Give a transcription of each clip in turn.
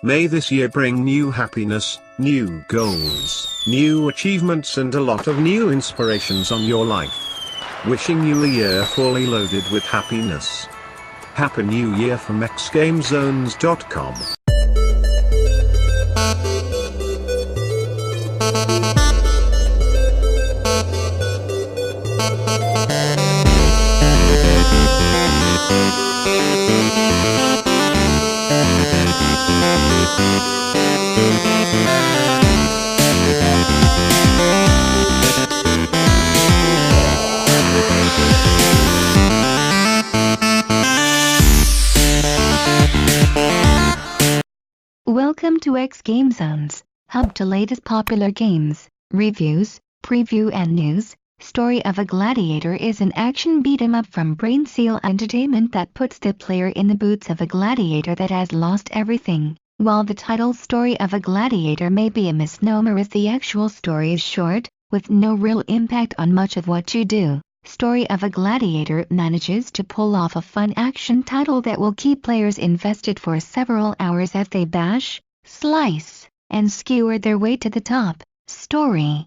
May this year bring new happiness, new goals, new achievements and a lot of new inspirations on your life. Wishing you a year fully loaded with happiness. Happy New Year from xGameZones.com. Welcome to xGameZones, hub to latest popular games, reviews, preview and news. Story of a Gladiator is an action beat-em-up from Brainseal Entertainment that puts the player in the boots of a gladiator that has lost everything. While the title Story of a Gladiator may be a misnomer as the actual story is short, with no real impact on much of what you do, Story of a Gladiator manages to pull off a fun action title that will keep players invested for several hours as they bash, slice, and skewer their way to the top. Story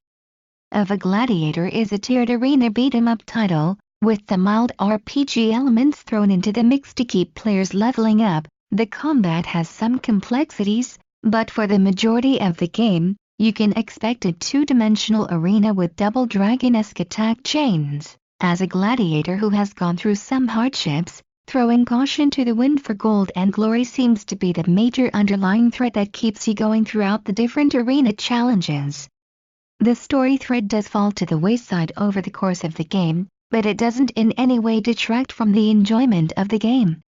of a Gladiator is a tiered arena beat-em-up title, with the mild RPG elements thrown into the mix to keep players leveling up. The combat has some complexities, but for the majority of the game, you can expect a two-dimensional arena with double dragon-esque attack chains. As a gladiator who has gone through some hardships, throwing caution to the wind for gold and glory seems to be the major underlying threat that keeps you going throughout the different arena challenges. The story thread does fall to the wayside over the course of the game, but it doesn't in any way detract from the enjoyment of the game.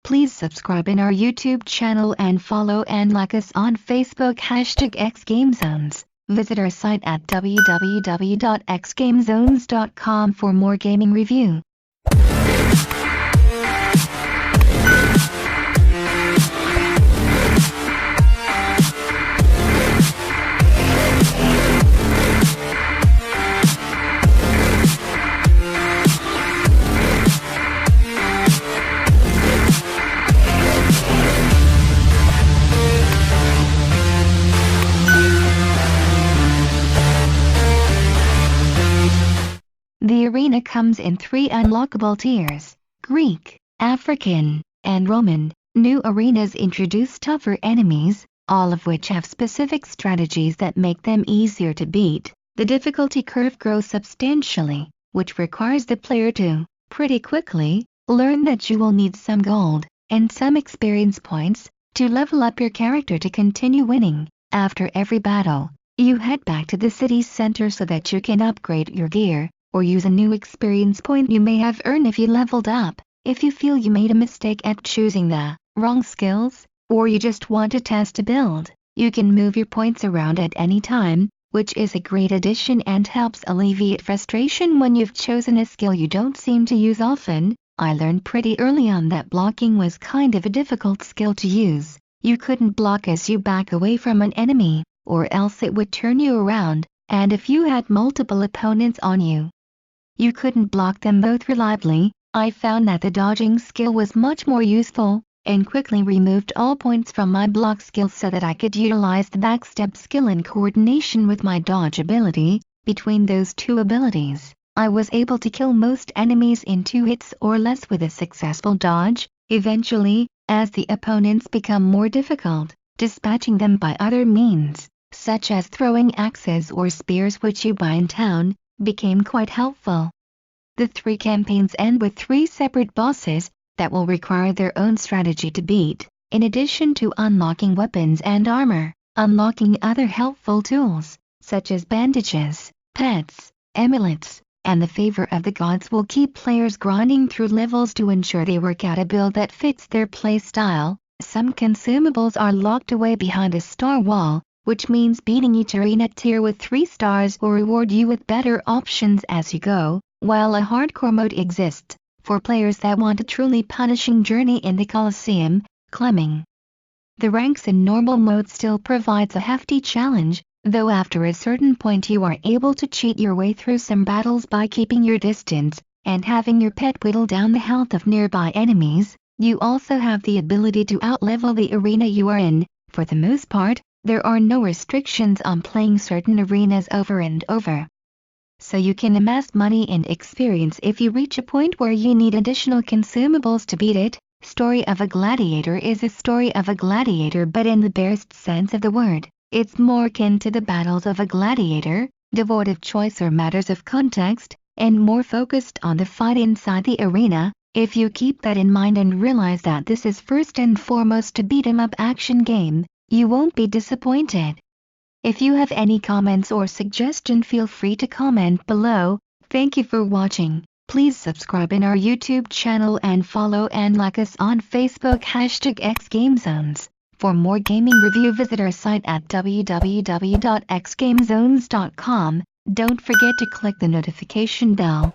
Please subscribe in our YouTube channel and follow and like us on Facebook #xGameZones. Visit our site at www.xgamezones.com for more gaming review. The arena comes in 3 unlockable tiers: Greek, African, and Roman. New arenas introduce tougher enemies, all of which have specific strategies that make them easier to beat. The difficulty curve grows substantially, which requires the player to, pretty quickly, learn that you will need some gold, and some experience points, to level up your character to continue winning. After every battle, you head back to the city's center so that you can upgrade your gear, or use a new experience point you may have earned if you leveled up. If you feel you made a mistake at choosing the wrong skills, or you just want to test a build, you can move your points around at any time, which is a great addition and helps alleviate frustration when you've chosen a skill you don't seem to use often. I learned pretty early on that blocking was kind of a difficult skill to use. You couldn't block as you back away from an enemy, or else it would turn you around, and if you had multiple opponents on you, you couldn't block them both reliably. I found that the dodging skill was much more useful, and quickly removed all points from my block skill so that I could utilize the backstep skill in coordination with my dodge ability. Between those two abilities, I was able to kill most enemies in 2 hits or less with a successful dodge. Eventually, as the opponents become more difficult, dispatching them by other means, such as throwing axes or spears which you buy in town, became quite helpful. The 3 campaigns end with 3 separate bosses that will require their own strategy to beat, in addition to unlocking weapons and armor. Unlocking other helpful tools, such as bandages, pets, amulets, and the favor of the gods will keep players grinding through levels to ensure they work out a build that fits their playstyle. Some consumables are locked away behind a star wall, which means beating each arena tier with 3 stars will reward you with better options as you go, while a hardcore mode exists, for players that want a truly punishing journey in the Colosseum. Climbing the ranks in normal mode still provides a hefty challenge, though after a certain point you are able to cheat your way through some battles by keeping your distance, and having your pet whittle down the health of nearby enemies. You also have the ability to outlevel the arena you are in, For the most part, there are no restrictions on playing certain arenas over and over. So you can amass money and experience if you reach a point where you need additional consumables to beat it. Story of a Gladiator is a story of a gladiator, but in the barest sense of the word, it's more akin to the battles of a gladiator, devoid of choice or matters of context, and more focused on the fight inside the arena. If you keep that in mind and realize that this is first and foremost a beat-em-up action game, you won't be disappointed. If you have any comments or suggestion, feel free to comment below. Thank you for watching. Please subscribe in our YouTube channel and follow and like us on Facebook #xGameZones. For more gaming review, visit our site at www.xgamezones.com. Don't forget to click the notification bell.